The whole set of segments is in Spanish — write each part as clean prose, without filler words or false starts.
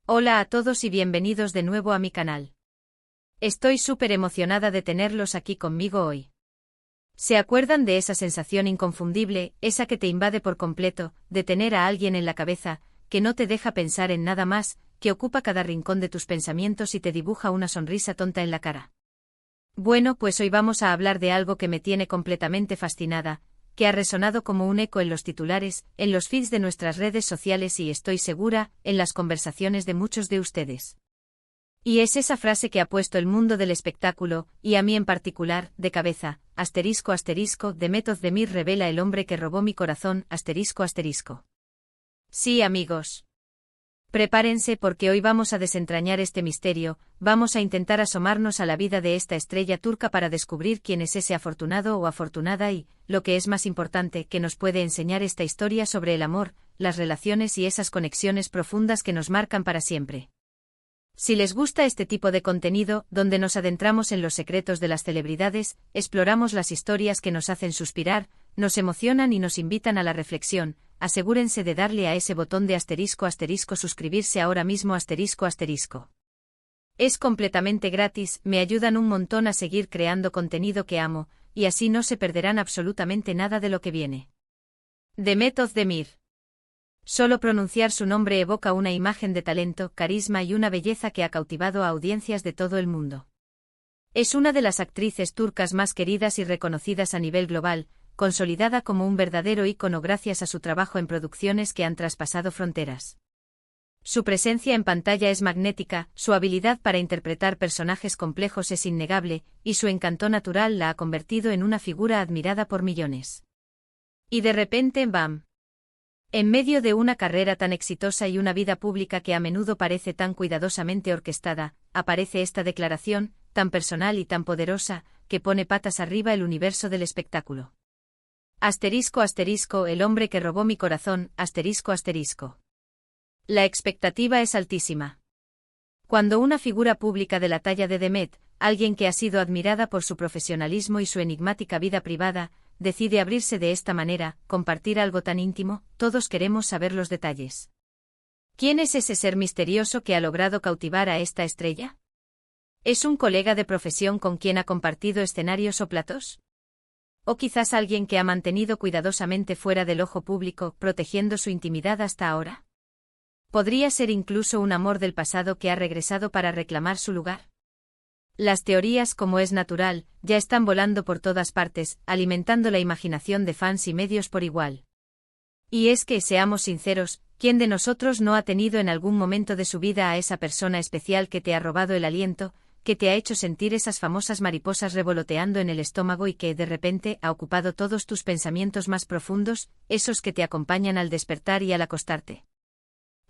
Hola a todos y bienvenidos de nuevo a mi canal. Estoy súper emocionada de tenerlos aquí conmigo hoy. ¿Se acuerdan de esa sensación inconfundible, esa que te invade por completo, de tener a alguien en la cabeza, que no te deja pensar en nada más, que ocupa cada rincón de tus pensamientos y te dibuja una sonrisa tonta en la cara? Bueno, pues hoy vamos a hablar de algo que me tiene completamente fascinada, que ha resonado como un eco en los titulares, en los feeds de nuestras redes sociales y estoy segura, en las conversaciones de muchos de ustedes. Y es esa frase que ha puesto el mundo del espectáculo, y a mí en particular, de cabeza, **Demet Özdemir revela el hombre que robó mi corazón, **. Sí, amigos. Prepárense porque hoy vamos a desentrañar este misterio, vamos a intentar asomarnos a la vida de esta estrella turca para descubrir quién es ese afortunado o afortunada y, lo que es más importante, que nos puede enseñar esta historia sobre el amor, las relaciones y esas conexiones profundas que nos marcan para siempre. Si les gusta este tipo de contenido, donde nos adentramos en los secretos de las celebridades, exploramos las historias que nos hacen suspirar, nos emocionan y nos invitan a la reflexión, asegúrense de darle a ese botón de **, suscribirse ahora mismo **. Es completamente gratis, me ayudan un montón a seguir creando contenido que amo, y así no se perderán absolutamente nada de lo que viene. Demet Özdemir. Solo pronunciar su nombre evoca una imagen de talento, carisma y una belleza que ha cautivado a audiencias de todo el mundo. Es una de las actrices turcas más queridas y reconocidas a nivel global, consolidada como un verdadero ícono gracias a su trabajo en producciones que han traspasado fronteras. Su presencia en pantalla es magnética, su habilidad para interpretar personajes complejos es innegable, y su encanto natural la ha convertido en una figura admirada por millones. Y de repente, ¡bam! En medio de una carrera tan exitosa y una vida pública que a menudo parece tan cuidadosamente orquestada, aparece esta declaración, tan personal y tan poderosa, que pone patas arriba el universo del espectáculo. **, el hombre que robó mi corazón, **. La expectativa es altísima. Cuando una figura pública de la talla de Demet, alguien que ha sido admirada por su profesionalismo y su enigmática vida privada, decide abrirse de esta manera, compartir algo tan íntimo, todos queremos saber los detalles. ¿Quién es ese ser misterioso que ha logrado cautivar a esta estrella? ¿Es un colega de profesión con quien ha compartido escenarios o platos? ¿O quizás alguien que ha mantenido cuidadosamente fuera del ojo público, protegiendo su intimidad hasta ahora? ¿Podría ser incluso un amor del pasado que ha regresado para reclamar su lugar? Las teorías, como es natural, ya están volando por todas partes, alimentando la imaginación de fans y medios por igual. Y es que, seamos sinceros, ¿quién de nosotros no ha tenido en algún momento de su vida a esa persona especial que te ha robado el aliento, que te ha hecho sentir esas famosas mariposas revoloteando en el estómago y que, de repente, ha ocupado todos tus pensamientos más profundos, esos que te acompañan al despertar y al acostarte?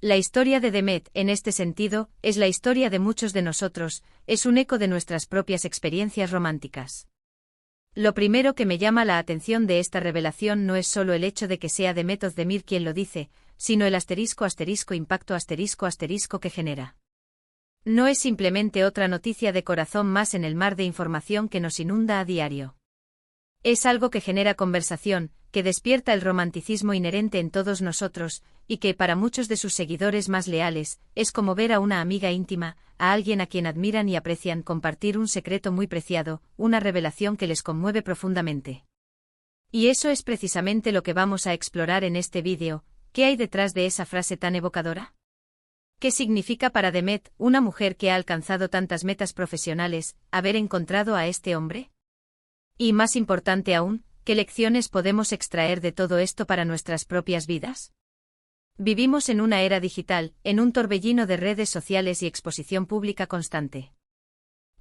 La historia de Demet, en este sentido, es la historia de muchos de nosotros, es un eco de nuestras propias experiencias románticas. Lo primero que me llama la atención de esta revelación no es solo el hecho de que sea Demet Özdemir quien lo dice, sino el **impacto que genera. No es simplemente otra noticia de corazón más en el mar de información que nos inunda a diario. Es algo que genera conversación, que despierta el romanticismo inherente en todos nosotros, y que, para muchos de sus seguidores más leales, es como ver a una amiga íntima, a alguien a quien admiran y aprecian compartir un secreto muy preciado, una revelación que les conmueve profundamente. Y eso es precisamente lo que vamos a explorar en este vídeo. ¿Qué hay detrás de esa frase tan evocadora? ¿Qué significa para Demet, una mujer que ha alcanzado tantas metas profesionales, haber encontrado a este hombre? Y más importante aún, ¿qué lecciones podemos extraer de todo esto para nuestras propias vidas? Vivimos en una era digital, en un torbellino de redes sociales y exposición pública constante.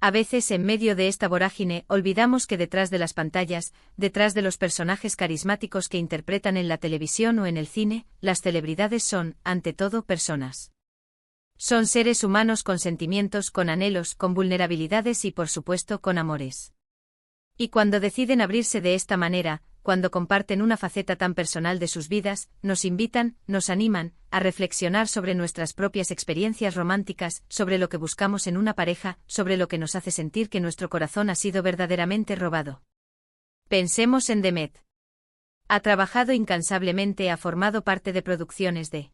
A veces, en medio de esta vorágine, olvidamos que detrás de las pantallas, detrás de los personajes carismáticos que interpretan en la televisión o en el cine, las celebridades son, ante todo, personas. Son seres humanos con sentimientos, con anhelos, con vulnerabilidades y, por supuesto, con amores. Y cuando deciden abrirse de esta manera, cuando comparten una faceta tan personal de sus vidas, nos invitan, nos animan, a reflexionar sobre nuestras propias experiencias románticas, sobre lo que buscamos en una pareja, sobre lo que nos hace sentir que nuestro corazón ha sido verdaderamente robado. Pensemos en Demet. Ha trabajado incansablemente, ha formado parte de producciones de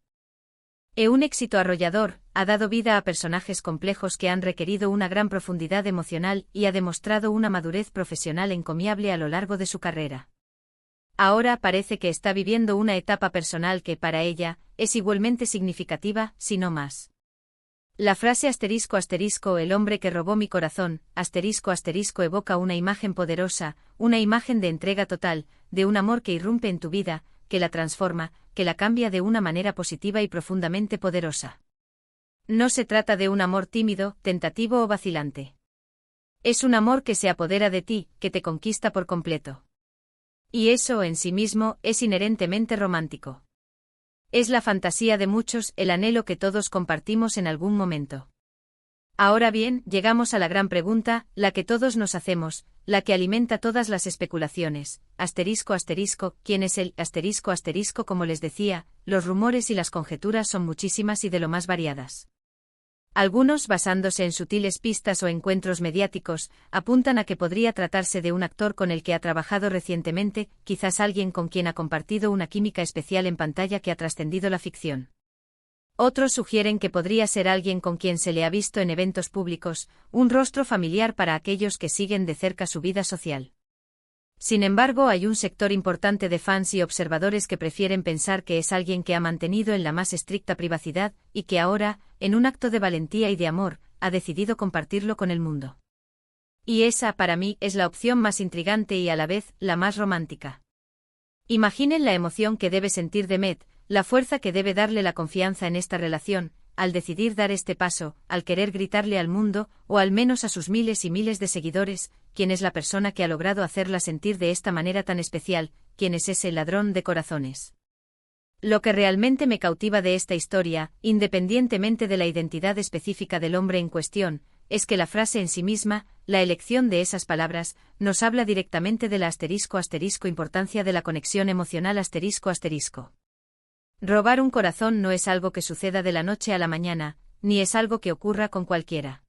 Un éxito arrollador, ha dado vida a personajes complejos que han requerido una gran profundidad emocional y ha demostrado una madurez profesional encomiable a lo largo de su carrera. Ahora parece que está viviendo una etapa personal que, para ella, es igualmente significativa, si no más. La frase ***el hombre que robó mi corazón, *** evoca una imagen poderosa, una imagen de entrega total, de un amor que irrumpe en tu vida, que la transforma, que la cambia de una manera positiva y profundamente poderosa. No se trata de un amor tímido, tentativo o vacilante. Es un amor que se apodera de ti, que te conquista por completo. Y eso en sí mismo es inherentemente romántico. Es la fantasía de muchos, el anhelo que todos compartimos en algún momento. Ahora bien, llegamos a la gran pregunta, la que todos nos hacemos, la que alimenta todas las especulaciones. ¿Quién es el ***? Como les decía, los rumores y las conjeturas son muchísimas y de lo más variadas. Algunos, basándose en sutiles pistas o encuentros mediáticos, apuntan a que podría tratarse de un actor con el que ha trabajado recientemente, quizás alguien con quien ha compartido una química especial en pantalla que ha trascendido la ficción. Otros sugieren que podría ser alguien con quien se le ha visto en eventos públicos, un rostro familiar para aquellos que siguen de cerca su vida social. Sin embargo, hay un sector importante de fans y observadores que prefieren pensar que es alguien que ha mantenido en la más estricta privacidad, y que ahora, en un acto de valentía y de amor, ha decidido compartirlo con el mundo. Y esa, para mí, es la opción más intrigante y a la vez, la más romántica. Imaginen la emoción que debe sentir Demet, la fuerza que debe darle la confianza en esta relación, al decidir dar este paso, al querer gritarle al mundo, o al menos a sus miles y miles de seguidores, quién es la persona que ha logrado hacerla sentir de esta manera tan especial, quién es ese ladrón de corazones. Lo que realmente me cautiva de esta historia, independientemente de la identidad específica del hombre en cuestión, es que la frase en sí misma, la elección de esas palabras, nos habla directamente de la *** importancia de la conexión emocional ***. Robar un corazón no es algo que suceda de la noche a la mañana, ni es algo que ocurra con cualquiera.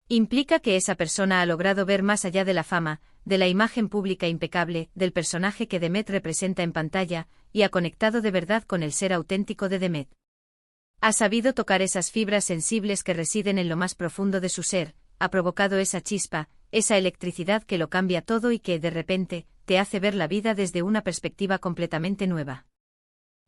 Implica que esa persona ha logrado ver más allá de la fama, de la imagen pública impecable, del personaje que Demet representa en pantalla, y ha conectado de verdad con el ser auténtico de Demet. Ha sabido tocar esas fibras sensibles que residen en lo más profundo de su ser, ha provocado esa chispa, esa electricidad que lo cambia todo y que, de repente, te hace ver la vida desde una perspectiva completamente nueva.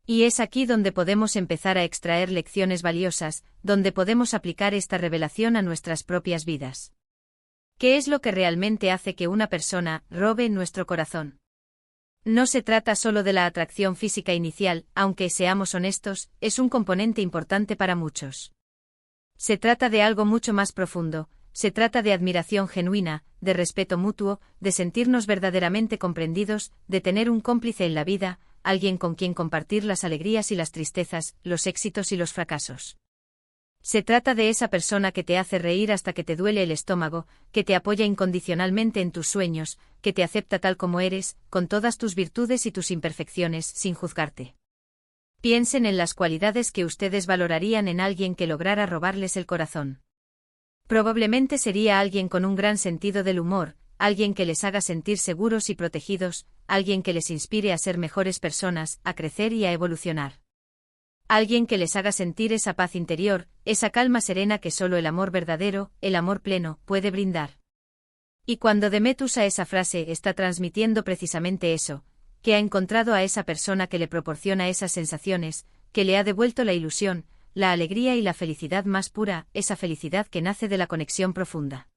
Y es aquí donde podemos empezar a extraer lecciones valiosas, donde podemos aplicar esta revelación a nuestras propias vidas. ¿Qué es lo que realmente hace que una persona robe nuestro corazón? No se trata solo de la atracción física inicial, aunque, seamos honestos, es un componente importante para muchos. Se trata de algo mucho más profundo, se trata de admiración genuina, de respeto mutuo, de sentirnos verdaderamente comprendidos, de tener un cómplice en la vida, alguien con quien compartir las alegrías y las tristezas, los éxitos y los fracasos. Se trata de esa persona que te hace reír hasta que te duele el estómago, que te apoya incondicionalmente en tus sueños, que te acepta tal como eres, con todas tus virtudes y tus imperfecciones, sin juzgarte. Piensen en las cualidades que ustedes valorarían en alguien que lograra robarles el corazón. Probablemente sería alguien con un gran sentido del humor, alguien que les haga sentir seguros y protegidos, alguien que les inspire a ser mejores personas, a crecer y a evolucionar. Alguien que les haga sentir esa paz interior, esa calma serena que solo el amor verdadero, el amor pleno, puede brindar. Y cuando Demet usa esa frase, está transmitiendo precisamente eso, que ha encontrado a esa persona que le proporciona esas sensaciones, que le ha devuelto la ilusión, la alegría y la felicidad más pura, esa felicidad que nace de la conexión profunda.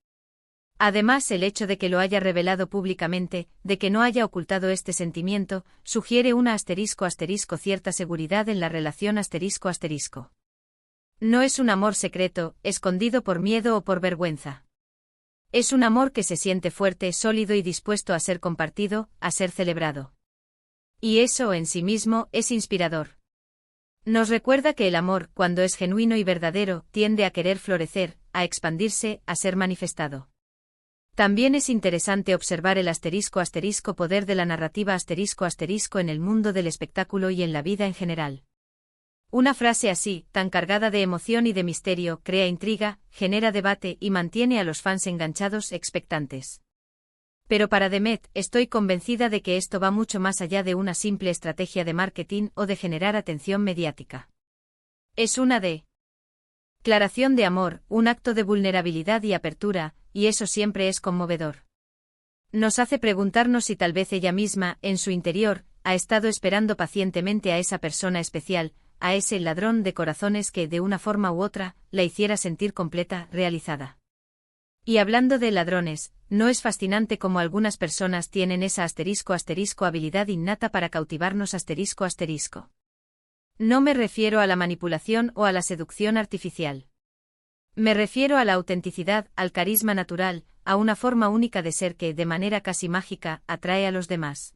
Además, el hecho de que lo haya revelado públicamente, de que no haya ocultado este sentimiento, sugiere una *** cierta seguridad en la relación ***. No es un amor secreto, escondido por miedo o por vergüenza. Es un amor que se siente fuerte, sólido y dispuesto a ser compartido, a ser celebrado. Y eso en sí mismo es inspirador. Nos recuerda que el amor, cuando es genuino y verdadero, tiende a querer florecer, a expandirse, a ser manifestado. También es interesante observar el *** poder de la narrativa *** en el mundo del espectáculo y en la vida en general. Una frase así, tan cargada de emoción y de misterio, crea intriga, genera debate y mantiene a los fans enganchados, expectantes. Pero para Demet, estoy convencida de que esto va mucho más allá de una simple estrategia de marketing o de generar atención mediática. Es una declaración de amor, un acto de vulnerabilidad y apertura, y eso siempre es conmovedor. Nos hace preguntarnos si tal vez ella misma, en su interior, ha estado esperando pacientemente a esa persona especial, a ese ladrón de corazones que, de una forma u otra, la hiciera sentir completa, realizada. Y hablando de ladrones, ¿no es fascinante cómo algunas personas tienen esa habilidad innata para cautivarnos? No me refiero a la manipulación o a la seducción artificial. Me refiero a la autenticidad, al carisma natural, a una forma única de ser que, de manera casi mágica, atrae a los demás.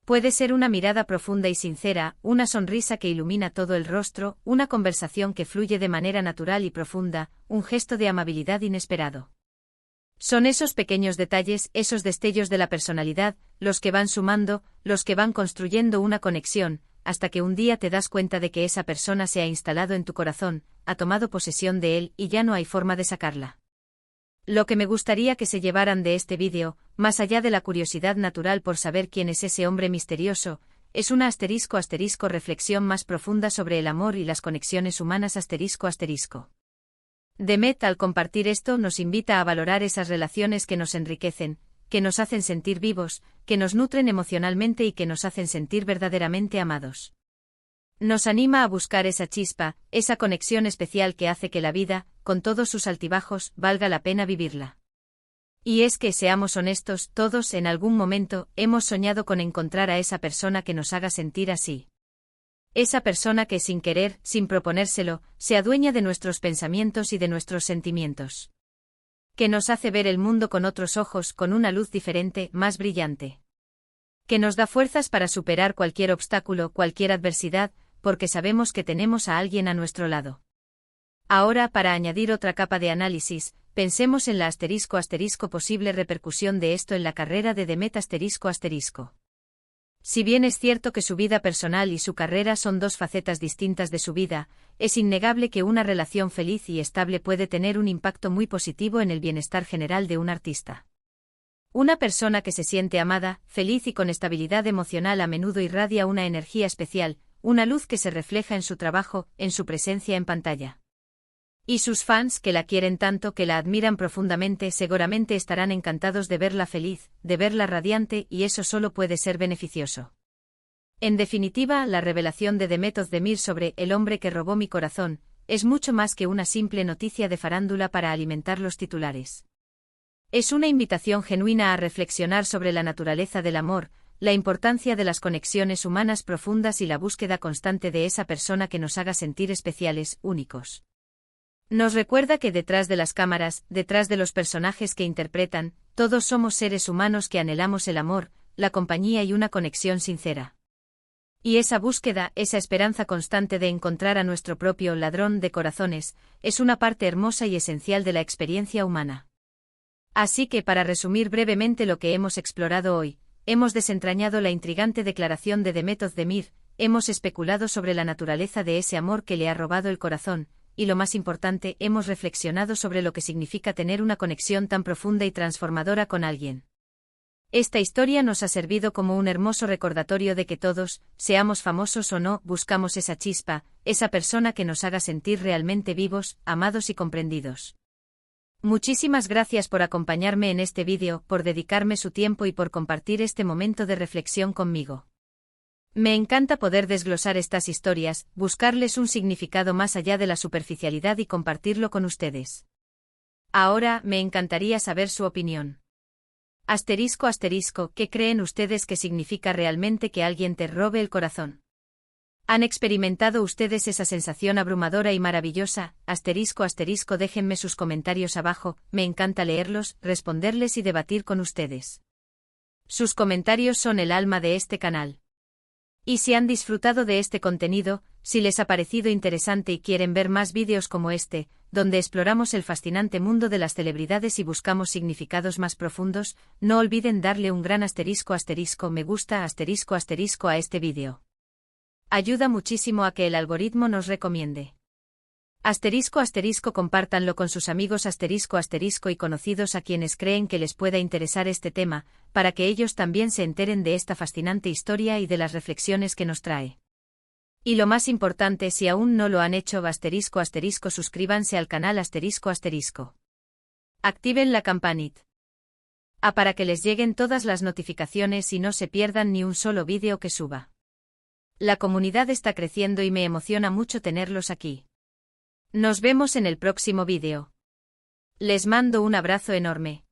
Puede ser una mirada profunda y sincera, una sonrisa que ilumina todo el rostro, una conversación que fluye de manera natural y profunda, un gesto de amabilidad inesperado. Son esos pequeños detalles, esos destellos de la personalidad, los que van sumando, los que van construyendo una conexión, hasta que un día te das cuenta de que esa persona se ha instalado en tu corazón, ha tomado posesión de él y ya no hay forma de sacarla. Lo que me gustaría que se llevaran de este vídeo, más allá de la curiosidad natural por saber quién es ese hombre misterioso, es una reflexión más profunda sobre el amor y las conexiones humanas Demet, al compartir esto, nos invita a valorar esas relaciones que nos enriquecen, que nos hacen sentir vivos, que nos nutren emocionalmente y que nos hacen sentir verdaderamente amados. Nos anima a buscar esa chispa, esa conexión especial que hace que la vida, con todos sus altibajos, valga la pena vivirla. Y es que, seamos honestos, todos en algún momento hemos soñado con encontrar a esa persona que nos haga sentir así. Esa persona que sin querer, sin proponérselo, se adueña de nuestros pensamientos y de nuestros sentimientos. Que nos hace ver el mundo con otros ojos, con una luz diferente, más brillante. Que nos da fuerzas para superar cualquier obstáculo, cualquier adversidad, porque sabemos que tenemos a alguien a nuestro lado. Ahora, para añadir otra capa de análisis, pensemos en la posible repercusión de esto en la carrera de Demet Si bien es cierto que su vida personal y su carrera son dos facetas distintas de su vida, es innegable que una relación feliz y estable puede tener un impacto muy positivo en el bienestar general de un artista. Una persona que se siente amada, feliz y con estabilidad emocional a menudo irradia una energía especial, una luz que se refleja en su trabajo, en su presencia en pantalla. Y sus fans, que la quieren tanto, que la admiran profundamente, seguramente estarán encantados de verla feliz, de verla radiante, y eso solo puede ser beneficioso. En definitiva, la revelación de Demet Özdemir sobre El hombre que robó mi corazón es mucho más que una simple noticia de farándula para alimentar los titulares. Es una invitación genuina a reflexionar sobre la naturaleza del amor, la importancia de las conexiones humanas profundas y la búsqueda constante de esa persona que nos haga sentir especiales, únicos. Nos recuerda que detrás de las cámaras, detrás de los personajes que interpretan, todos somos seres humanos que anhelamos el amor, la compañía y una conexión sincera. Y esa búsqueda, esa esperanza constante de encontrar a nuestro propio ladrón de corazones, es una parte hermosa y esencial de la experiencia humana. Así que, para resumir brevemente lo que hemos explorado hoy, hemos desentrañado la intrigante declaración de Demet Özdemir, hemos especulado sobre la naturaleza de ese amor que le ha robado el corazón, y lo más importante, hemos reflexionado sobre lo que significa tener una conexión tan profunda y transformadora con alguien. Esta historia nos ha servido como un hermoso recordatorio de que todos, seamos famosos o no, buscamos esa chispa, esa persona que nos haga sentir realmente vivos, amados y comprendidos. Muchísimas gracias por acompañarme en este vídeo, por dedicarme su tiempo y por compartir este momento de reflexión conmigo. Me encanta poder desglosar estas historias, buscarles un significado más allá de la superficialidad y compartirlo con ustedes. Ahora, me encantaría saber su opinión. ¿Qué creen ustedes que significa realmente que alguien te robe el corazón? ¿Han experimentado ustedes esa sensación abrumadora y maravillosa? Déjenme sus comentarios abajo, me encanta leerlos, responderles y debatir con ustedes. Sus comentarios son el alma de este canal. Y si han disfrutado de este contenido, si les ha parecido interesante y quieren ver más vídeos como este, donde exploramos el fascinante mundo de las celebridades y buscamos significados más profundos, no olviden darle un gran me gusta a este vídeo. Ayuda muchísimo a que el algoritmo nos recomiende. Compártanlo con sus amigos y conocidos a quienes creen que les pueda interesar este tema, para que ellos también se enteren de esta fascinante historia y de las reflexiones que nos trae. Y lo más importante, si aún no lo han hecho, suscríbanse al canal Activen la campanita para que les lleguen todas las notificaciones y no se pierdan ni un solo vídeo que suba. La comunidad está creciendo y me emociona mucho tenerlos aquí. Nos vemos en el próximo vídeo. Les mando un abrazo enorme.